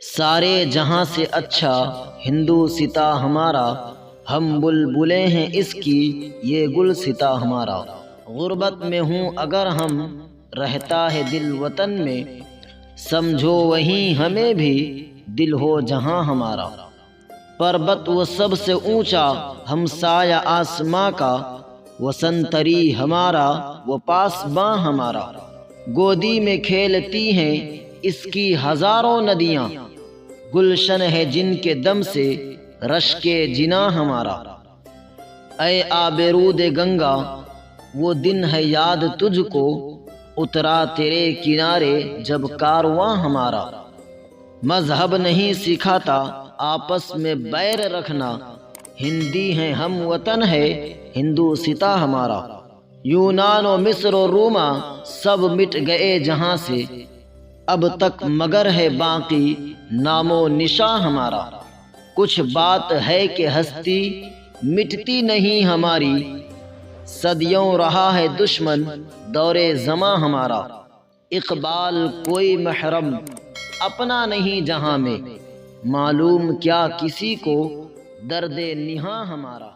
سارے جہاں سے اچھا ہندوستاں ہمارا، ہم بلبلیں ہیں اس کی یہ گلستاں ہمارا۔ غربت میں ہوں اگر ہم، رہتا ہے دل وطن میں، سمجھو وہیں ہمیں بھی دل ہو جہاں ہمارا۔ پربت وہ سب سے اونچا ہمسایہ آسماں کا، وہ سنتری ہمارا وہ پاسباں ہمارا۔ گودی میں کھیلتی ہیں اس کی ہزاروں ندیاں، گلشن ہے جن کے دم سے رشک جناں ہمارا۔ اے آب رود گنگا وہ دن ہے یاد تجھ کو، اترا تیرے کنارے جب کارواں ہمارا۔ مذہب نہیں سکھاتا آپس میں بیر رکھنا، ہندی ہیں ہم وطن ہے ہندوستاں ہمارا۔ یونان و مصر و روما سب مٹ گئے جہاں سے، اب تک مگر ہے باقی نام و نشاں ہمارا۔ کچھ بات ہے کہ ہستی مٹتی نہیں ہماری، صدیوں رہا ہے دشمن دور زماں ہمارا۔ اقبال کوئی محرم اپنا نہیں جہاں میں، معلوم کیا کسی کو درد نہاں ہمارا۔